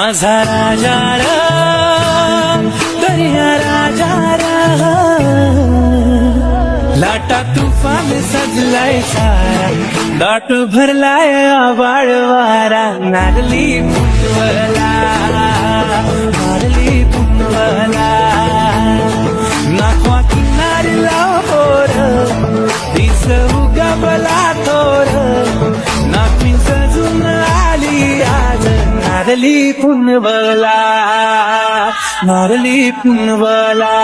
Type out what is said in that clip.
माझा राजा र दर्या राजा र लाटा तुफान सजलाय सारा दाट भरलाय आभाळ वारा नारली पुनवला नाखवा किनारीला होर दिस उगवला थोर नाखी सजून आली आज नारली पुनवला नारली पुनवला